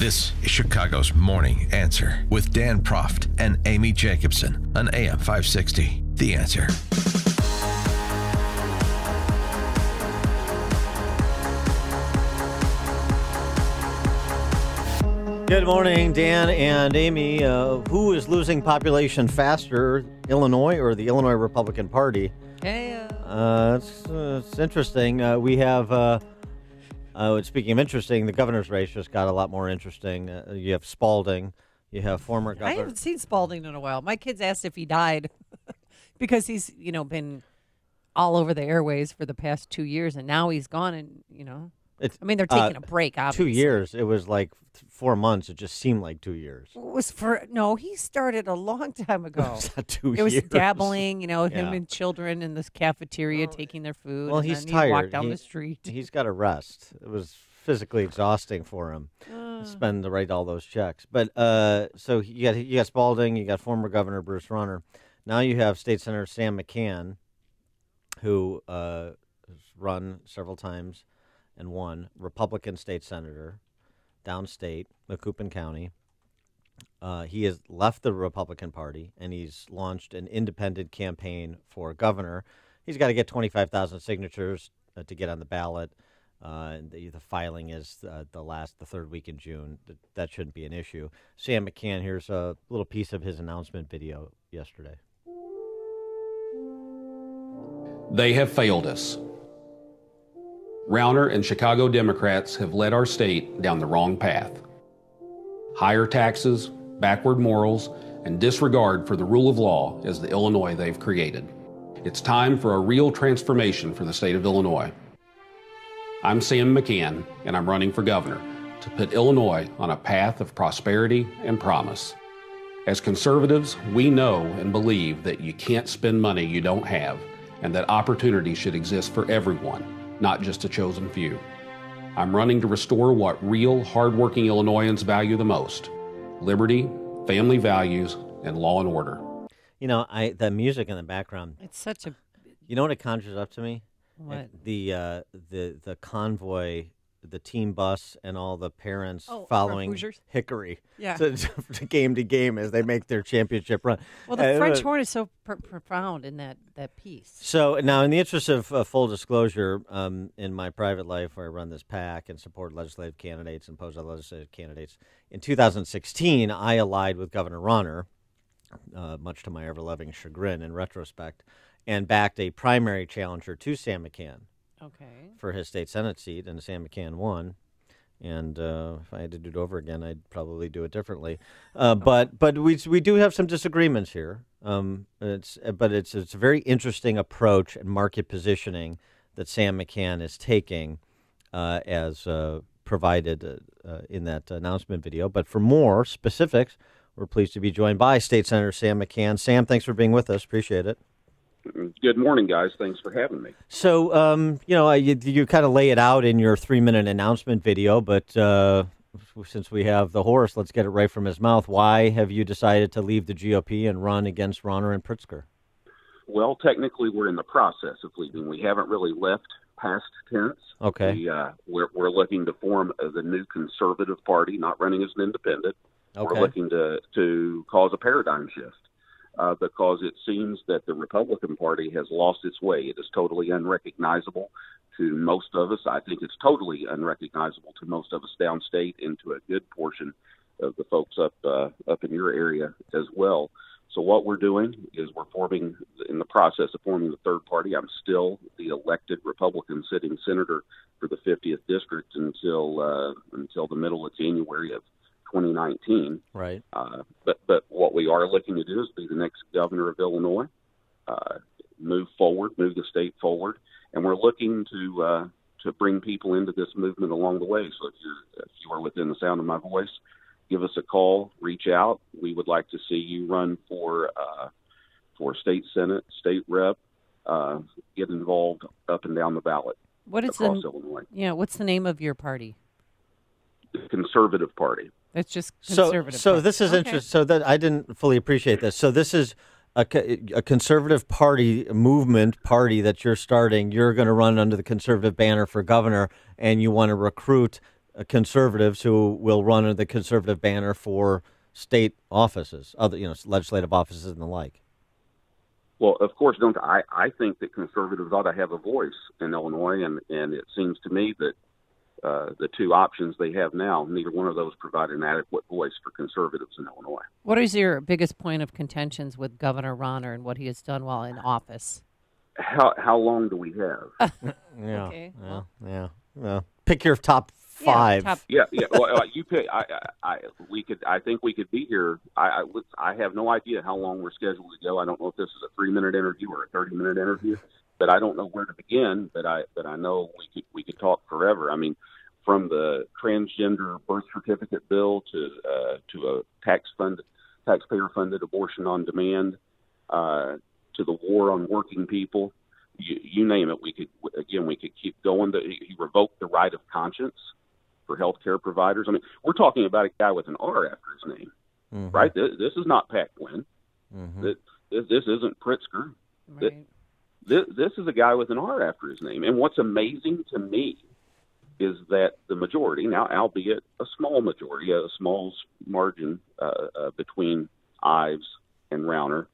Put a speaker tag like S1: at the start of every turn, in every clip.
S1: This is Chicago's Morning Answer with Dan Proft and Amy Jacobson on AM 560. The Answer.
S2: Good morning, Dan and Amy. Who is losing population faster, Illinois or the Illinois Republican Party? It's interesting. We have... speaking of interesting, the governor's race just got a lot more interesting. You have Spalding. You have former governor.
S3: I haven't seen Spalding in a while. My kids asked if he died because he's, been all over the airways for the past 2 years, and now he's gone. And they're taking a break. Obviously,
S2: 2 years. It was like 4 months. It just seemed like 2 years.
S3: He started a long time ago.
S2: It's not 2 years.
S3: It was dabbling, him and children in this cafeteria taking their food.
S2: Well,
S3: and
S2: he's
S3: then
S2: tired.
S3: He'd walk down the street.
S2: He's got to rest. It was physically exhausting for him to write all those checks. But so you got Spalding, you got former Governor Bruce Rauner. Now you have State Senator Sam McCann, who has run several times and won, Republican state senator, downstate, Macoupin County. He has left the Republican Party, and he's launched an independent campaign for governor. He's got to get 25,000 signatures to get on the ballot. The filing is the third week in June. That shouldn't be an issue. Sam McCann, here's a little piece of his announcement video yesterday.
S4: They have failed us. Rauner and Chicago Democrats have led our state down the wrong path. Higher taxes, backward morals, and disregard for the rule of law is the Illinois they've created. It's time for a real transformation for the state of Illinois. I'm Sam McCann, and I'm running for governor to put Illinois on a path of prosperity and promise. As conservatives, we know and believe that you can't spend money you don't have, and that opportunity should exist for everyone, not just a chosen few. I'm running to restore what real, hardworking Illinoisans value the most: liberty, family values, and law and order.
S2: The music in the background.
S3: It's such a...
S2: You know what it conjures up to me?
S3: What?
S2: The convoy, the team bus, and all the parents following
S3: Hoosiers?
S2: Hickory
S3: Yeah.
S2: to game as they make their championship run.
S3: Well, the French horn is so profound in that piece.
S2: So now, in the interest of full disclosure, in my private life where I run this PAC and support legislative candidates and oppose other legislative candidates, in 2016, I allied with Governor Rauner, much to my ever-loving chagrin in retrospect, and backed a primary challenger to Sam McCann for his state Senate seat, and Sam McCann won. And if I had to do it over again, I'd probably do it differently. But we do have some disagreements here. It's a very interesting approach and market positioning that Sam McCann is taking, as provided in that announcement video. But for more specifics, we're pleased to be joined by State Senator Sam McCann. Sam, thanks for being with us. Appreciate it.
S5: Good morning, guys. Thanks for having me.
S2: So, you kind of lay it out in your 3-minute announcement video, but since we have the horse, let's get it right from his mouth. Why have you decided to leave the GOP and run against Rauner and Pritzker?
S5: Well, technically, we're in the process of leaving. We haven't really left past tense.
S2: Okay.
S5: We're looking to form the new conservative party, not running as an independent.
S2: Okay.
S5: We're looking to cause a paradigm shift. Because it seems that the Republican Party has lost its way. It is totally unrecognizable to most of us. I think it's totally unrecognizable to most of us downstate and to a good portion of the folks up in your area as well. So what we're doing is we're in the process of forming the third party. I'm still the elected Republican sitting senator for the 50th district until the middle of January of 2019.
S2: Right.
S5: But what we are looking to do is be the next governor of Illinois, move the state forward, and we're looking to bring people into this movement along the way. So if you are within the sound of my voice, give us a call, reach out. We would like to see you run for state senate, state rep, get involved up and down the ballot across Illinois.
S3: Yeah, what's the name of your party?
S5: The Conservative Party.
S3: It's just conservative.
S2: So this is interesting. So that I didn't fully appreciate this. So this is a conservative party that you're starting. You're going to run under the conservative banner for governor, and you want to recruit conservatives who will run under the conservative banner for state offices, other legislative offices and the like.
S5: Well, of course, don't I think that conservatives ought to have a voice in Illinois, and it seems to me that the two options they have now, neither one of those provide an adequate voice for conservatives in Illinois.
S3: What is your biggest point of contentions with Governor Ronner and what he has done while in office?
S5: How long do we have?
S2: Yeah,
S3: Okay,
S2: well, pick your top 5.
S5: Yeah. Well, you pick. I think we could be here. I have no idea how long we're scheduled to go. I don't know if this is a 3-minute interview or a 30-minute interview, but I don't know where to begin. But I know we could talk forever. I mean, from the transgender birth certificate bill to a taxpayer-funded abortion on demand, to the war on working people. You name it. We could keep going. He revoked the right of conscience for healthcare providers. I mean, we're talking about a guy with an R after his name, right? This is not Pat Quinn. This isn't Pritzker.
S3: Right.
S5: This is a guy with an R after his name. And what's amazing to me is that the majority, now albeit a small majority, a small margin between Ives and Rauner,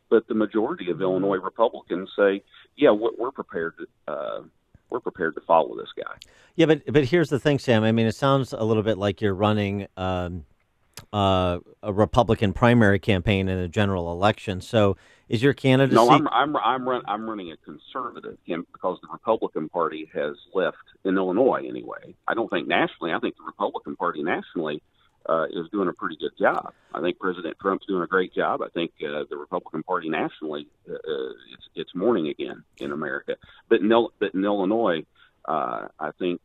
S5: but the majority of Illinois Republicans say, "Yeah, we're prepared to follow this guy."
S2: Yeah, but here's the thing, Sam. I mean, it sounds a little bit like you're running a Republican primary campaign in a general election. So, is your candidacy?
S5: No, I'm running a conservative because the Republican Party has left in Illinois anyway. I don't think nationally. I think the Republican Party nationally is doing a pretty good job. I think President Trump's doing a great job. I think the Republican Party nationally, it's morning again in America. But in Illinois, I think.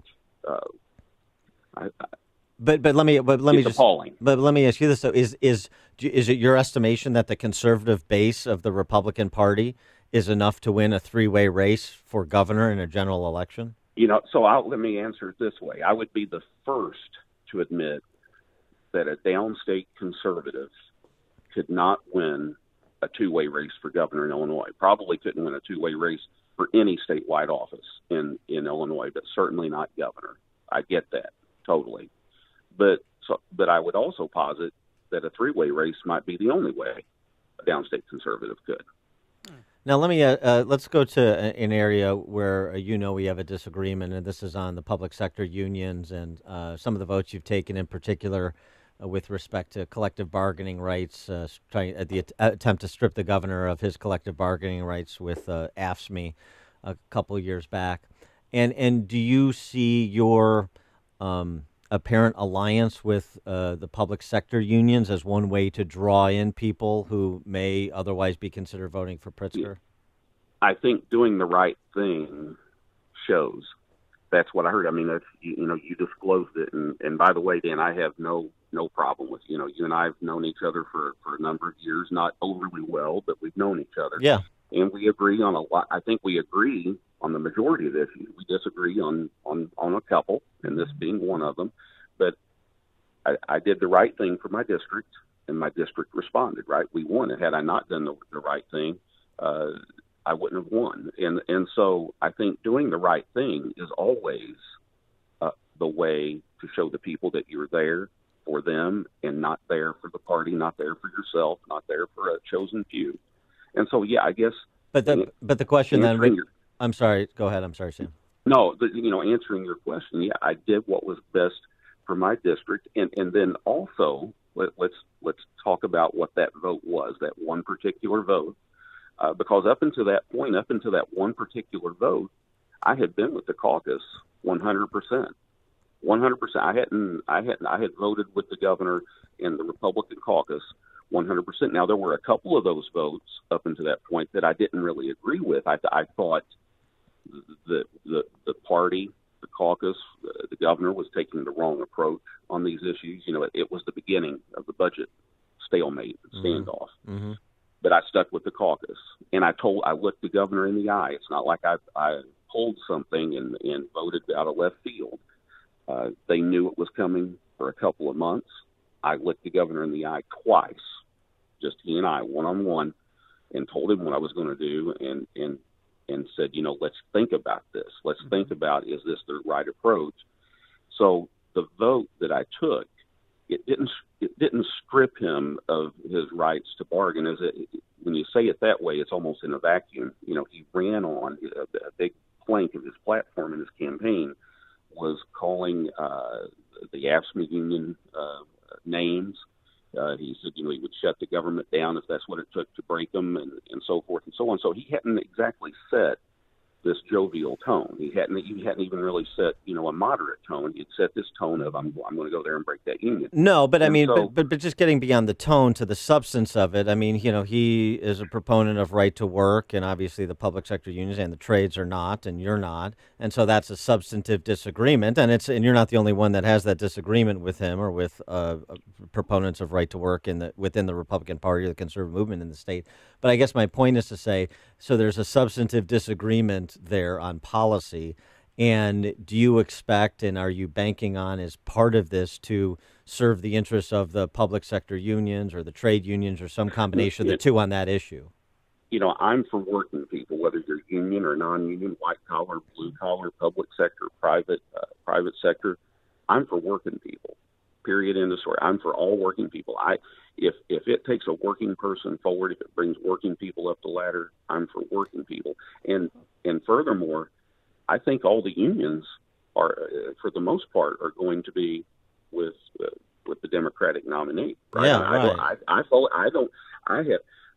S2: But let me
S5: it's
S2: just
S5: appalling.
S2: But let me ask you this though: is it your estimation that the conservative base of the Republican Party is enough to win a 3-way race for governor in a general election?
S5: So let me answer it this way: I would be the first to admit that a downstate conservative could not win a 2-way race for governor in Illinois. Probably couldn't win a 2-way race for any statewide office in Illinois, but certainly not governor. I get that totally. But I would also posit that a 3-way race might be the only way a downstate conservative could.
S2: Now let's go to an area where we have a disagreement, and this is on the public sector unions and some of the votes you've taken in particular with respect to collective bargaining rights, the attempt to strip the governor of his collective bargaining rights with AFSCME a couple of years back. And do you see your apparent alliance with the public sector unions as one way to draw in people who may otherwise be considered voting for Pritzker?
S5: I think doing the right thing shows. That's what I heard. I mean, you disclosed it. And by the way, Dan, I have no problem with, you and I have known each other for a number of years, not overly well, but we've known each other.
S2: Yeah.
S5: And we agree on a lot. I think we agree on the majority of issues. We disagree on a couple, and this being one of them. But I did the right thing for my district, and my district responded, right? We won it. Had I not done the right thing, I wouldn't have won. And so I think doing the right thing is always the way to show the people that you're there for them and not there for the party, not there for yourself, not there for a chosen few. And so, yeah, I guess. But
S2: the question then. I'm sorry. Go ahead. I'm sorry, Sam.
S5: No, answering your question, yeah, I did what was best for my district, and then also let's talk about what that vote was, that one particular vote, because up until that point, up until that one particular vote, I had been with the caucus 100%. 100%. I had voted with the governor in the Republican caucus 100%. Now, there were a couple of those votes up until that point that I didn't really agree with. I thought the party, the caucus, the governor was taking the wrong approach on these issues. It was the beginning of the budget stalemate, standoff. Mm-hmm. But I stuck with the caucus, and I looked the governor in the eye. It's not like I pulled something and voted out of left field. They knew it was coming for a couple of months. I looked the governor in the eye twice, just he and I, one-on-one, and told him what I was going to do and said, let's think about this. Let's think about, is this the right approach? So the vote that I took, it didn't strip him of his rights to bargain. When you say it that way, it's almost in a vacuum. You know, he ran on a big plank of his platform in his campaign was calling the AFSCME union names. He said, you know, he would shut the government down if that's what it took to break them, and so forth and so on. So he hadn't exactly set this jovial tone. He hadn't even really set, you know, a moderate tone. He'd set this tone of I'm going to go there and break that union.
S2: No, but I mean,
S5: so,
S2: but just getting beyond the tone to the substance of it. I mean, you know, he is a proponent of right to work, and obviously the public sector unions and the trades are not, and you're not, and so that's a substantive disagreement. And you're not the only one that has that disagreement with him or with proponents of right to work within the Republican Party or the conservative movement in the state. But I guess my point is to say, so there's a substantive disagreement there on policy. And do you expect, and are you banking on as part of this to serve the interests of the public sector unions or the trade unions or some combination of the two on that issue?
S5: You know, I'm for working people, whether you're union or non-union, white collar, blue collar, public sector, private sector. I'm for working people. Period. End of story. I'm for all working people. If it takes a working person forward, if it brings working people up the ladder, I'm for working people. And furthermore, I think all the unions are, for the most part, are going to be with the Democratic nominee. Right?
S2: Yeah, right.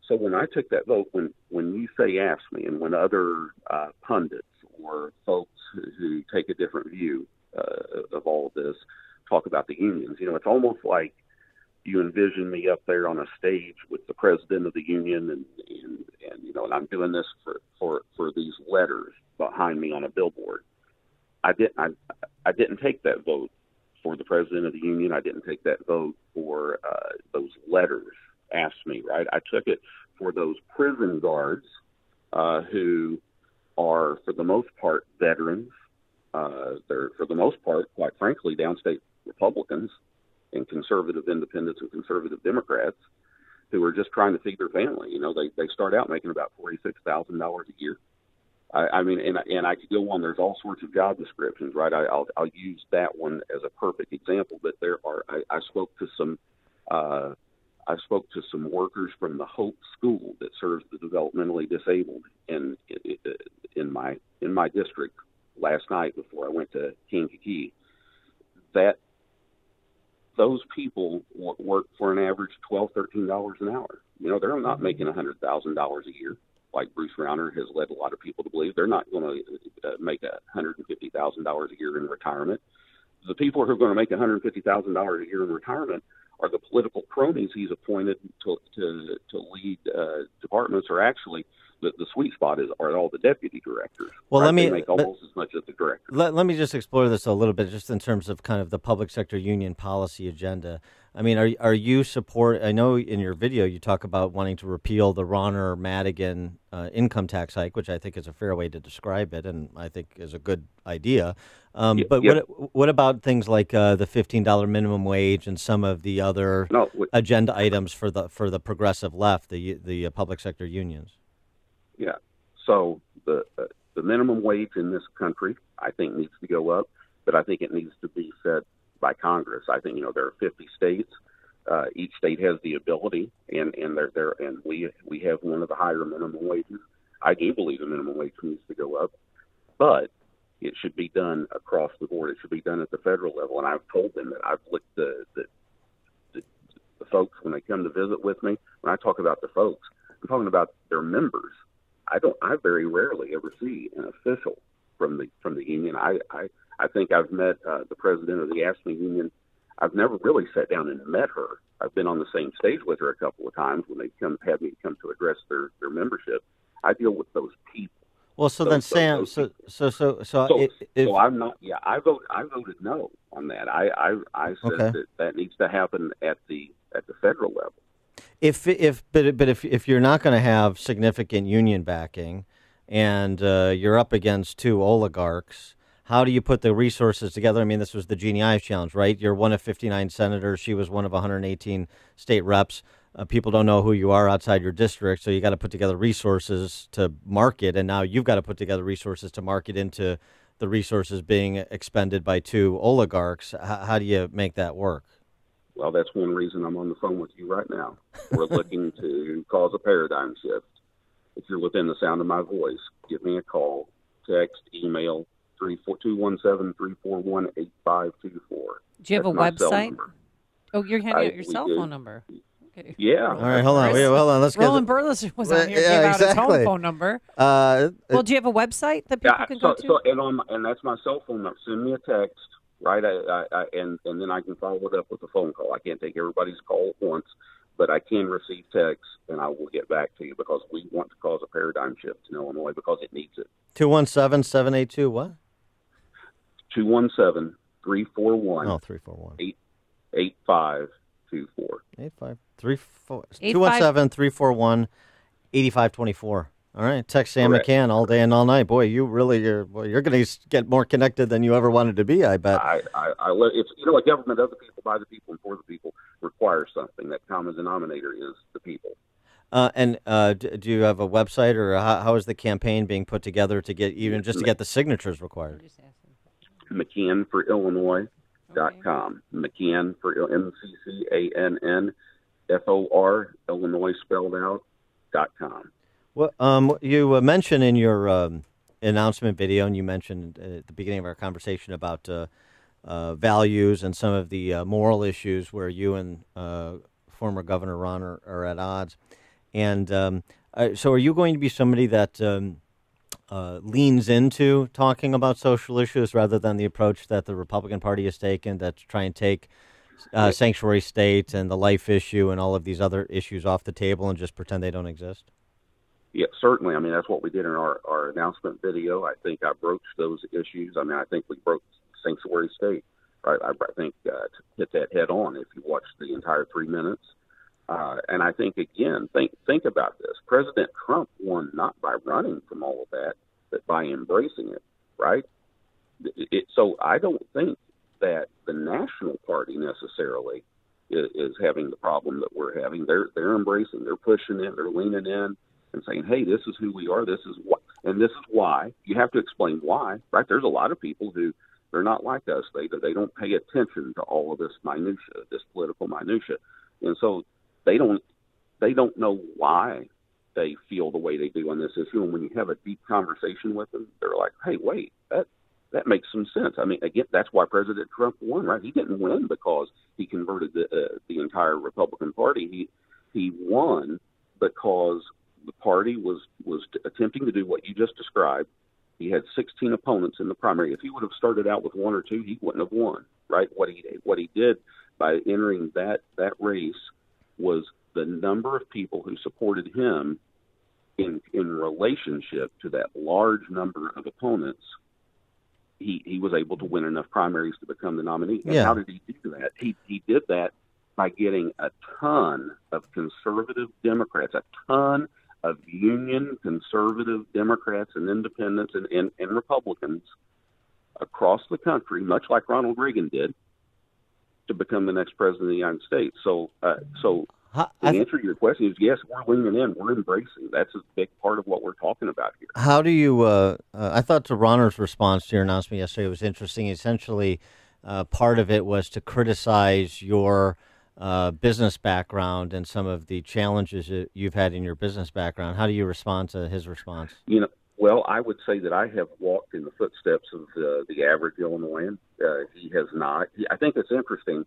S5: So when I took that vote, when you say ask me, and when other pundits or folks who take a different view of all of this talk about the unions, you know, it's almost like you envision me up there on a stage with the president of the union, and you know, and I'm doing this for these letters behind me on a billboard. I didn't take that vote for the president of the union. I didn't take that vote for those letters asked me, right? I took it for those prison guards who are, for the most part, veterans. They're, for the most part, quite frankly, downstate Republicans and conservative independents and conservative Democrats who are just trying to feed their family. You know, they start out making about $46,000 a year. I mean, and I could go on. There's all sorts of job descriptions, right? I'll use that one as a perfect example. But there are. I spoke to some workers from the Hope School that serves the developmentally disabled in my district last night before I went to Kankakee. That those people work for an average $12, $13 an hour. You know, they're not making $100,000 a year like Bruce Rauner has led a lot of people to believe. They're not going to make $150,000 a year in retirement. The people who are going to make $150,000 a year in retirement are the political cronies he's appointed to lead departments, or actually the sweet spot are all the deputy directors.
S2: Well,
S5: right?
S2: let me
S5: they make almost as much as the director.
S2: Let me just explore this a little bit, just in terms of kind of the public sector union policy agenda. I mean, are you support? I know in your video you talk about wanting to repeal the Rauner-Madigan income tax hike, which I think is a fair way to describe it, and I think is a good idea. What about things like the $15 minimum wage and some of the other agenda items for the progressive left, the public sector unions?
S5: Yeah. So the minimum wage in this country, I think, needs to go up, but I think it needs to be set by Congress. I think, you know, there are 50 states. Each state has the ability, and we have one of the higher minimum wages. I do believe the minimum wage needs to go up, but it should be done across the board. It should be done at the federal level. And I've told them that I've looked the folks when they come to visit with me. When I talk about the folks, I'm talking about their members. I very rarely ever see an official from the union. I think I've met the president of the AFSCME union. I've never really sat down and met her. I've been on the same stage with her a couple of times when they had me come to address their membership. I deal with those people.
S2: Well, so then, Sam, so
S5: I'm not. Yeah, I voted no on that. I said that needs to happen at the federal level.
S2: If you're not going to have significant union backing, and you're up against two oligarchs, how do you put the resources together? I mean, this was the Jeannie Ives challenge, right? You're one of 59 senators. She was one of 118 state reps. People don't know who you are outside your district, so you got to put together resources to market, and now you've got to put together resources to market into the resources being expended by two oligarchs. How do you make that work?
S5: Well, that's one reason I'm on the phone with you right now. We're looking to cause a paradigm shift. If you're within the sound of my voice, give me a call, text, email, 217-341-8524.
S3: Do you have a website? Oh, you're handing out your cell phone number. Okay.
S5: Yeah.
S2: All right, hold on. Let's get
S3: Roland Burles was on here, gave out his home phone number. Well, do you have a website that people can go to?
S5: And that's my cell phone number. Send me a text, right? And then I can follow it up with a phone call. I can't take everybody's call at once, but I can receive texts, and I will get back to you because we want to cause a paradigm shift in Illinois because it needs it.
S2: 217-782 what?
S5: 217-341.
S2: 341.
S5: 8524.
S2: 217-341-8524. All right, text Sam McCann all day and all night. Boy, you're going to get more connected than you ever wanted to be, I bet.
S5: It's a government of the people, by the people, and for the people requires something. That common denominator is the people.
S2: And do you have a website, or how is the campaign being put together to get to get the signatures required?
S5: McCann for Illinois.com. McCann for McCannFor Illinois spelled out .com.
S2: Well, you mentioned in your announcement video, and you mentioned at the beginning of our conversation about values and some of the moral issues where you and former Governor Ron are at odds. And so are you going to be somebody that leans into talking about social issues rather than the approach that the Republican Party has taken, that try and take sanctuary state and the life issue and all of these other issues off the table and just pretend they don't exist?
S5: Yeah, certainly. I mean, that's what we did in our announcement video. I think I broached those issues. I mean, I think we broke sanctuary state. Right? I think to hit that head on if you watch the entire 3 minutes. And I think, again, think about this. President Trump won not by running from all of that, but by embracing it, right? So I don't think that the national party necessarily is having the problem that we're having. They're embracing, they're pushing in, they're leaning in and saying, hey, this is who we are, this is what, and this is why. You have to explain why, right? There's a lot of people who they're not like us. They don't pay attention to all of this minutia, this political minutia. And so they don't know why they feel the way they do on this issue. And when you have a deep conversation with them, they're like, hey, wait, that makes some sense. I mean, again, that's why President Trump won, right? He didn't win because he converted the entire Republican Party. He won because the party was attempting to do what you just described. He had 16 opponents in the primary. If he would have started out with one or two, he wouldn't have won, right? What he did by entering that race was the number of people who supported him in relationship to that large number of opponents. He was able to win enough primaries to become the nominee. And how did he do that? He did that by getting a ton of conservative Democrats, a ton of union conservative Democrats and independents and Republicans across the country, much like Ronald Reagan did, to become the next president of the United States. So to answer your question is, yes, we're leaning in, we're embracing. That's a big part of what we're talking about here.
S2: How do you, I thought Ronner's response to your announcement yesterday was interesting. Essentially, part of it was to criticize your business background and some of the challenges that you've had in your business background. How do you respond to his response?
S5: Well, I would say that I have walked in the footsteps of the average Illinoisan. He has not. I think it's interesting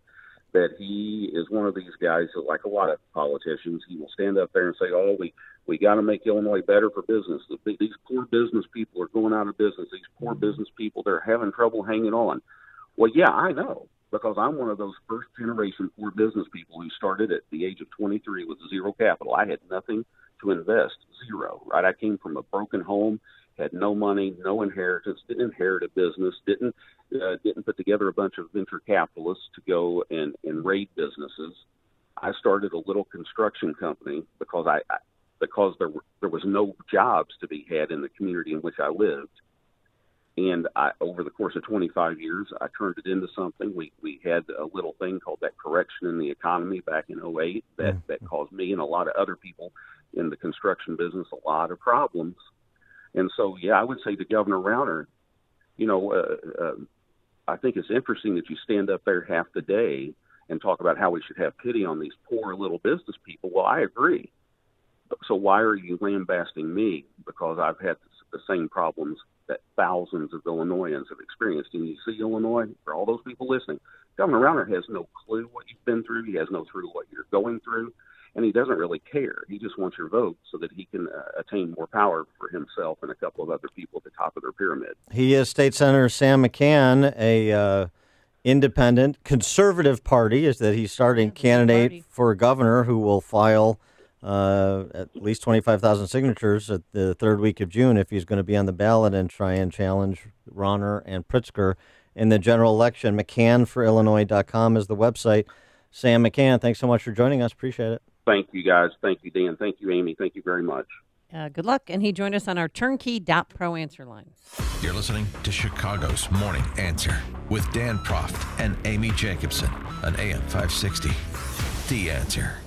S5: that he is one of these guys that, like a lot of politicians, he will stand up there and say, oh, we got to make Illinois better for business. These poor business people are going out of business. These poor business people, they're having trouble hanging on. Well, yeah, I know, because I'm one of those first-generation poor business people who started at the age of 23 with zero capital. I had nothing to invest, zero, right? I came from a broken home, had no money, no inheritance, didn't inherit a business, didn't put together a bunch of venture capitalists to go and raid businesses. I started a little construction company because there was no jobs to be had in the community in which I lived. And over the course of 25 years, I turned it into something. We had a little thing called that correction in the economy back in 2008 that caused me and a lot of other people in the construction business a lot of problems. And so, yeah, I would say to Governor Rauner, I think it's interesting that you stand up there half the day and talk about how we should have pity on these poor little business people. Well, I agree. So why are you lambasting me? Because I've had the same problems that thousands of Illinoisans have experienced. And you see, Illinois, for all those people listening, Governor Rauner has no clue what you've been through. He has no clue what you're going through. And he doesn't really care. He just wants your vote so that he can attain more power for himself and a couple of other people at the top of their pyramid.
S2: He is State Senator Sam McCann, a independent conservative party, is that he's starting candidate for governor who will file at least 25,000 signatures at the third week of June if he's going to be on the ballot and try and challenge Rauner and Pritzker in the general election. McCannforIllinois.com is the website. Sam McCann, thanks so much for joining us. Appreciate it.
S5: Thank you, guys. Thank you, Dan. Thank you, Amy. Thank you very much.
S3: Good luck. And he joined us on our turnkey.pro answer line.
S1: You're listening to Chicago's Morning Answer with Dan Proft and Amy Jacobson on AM 560. The Answer.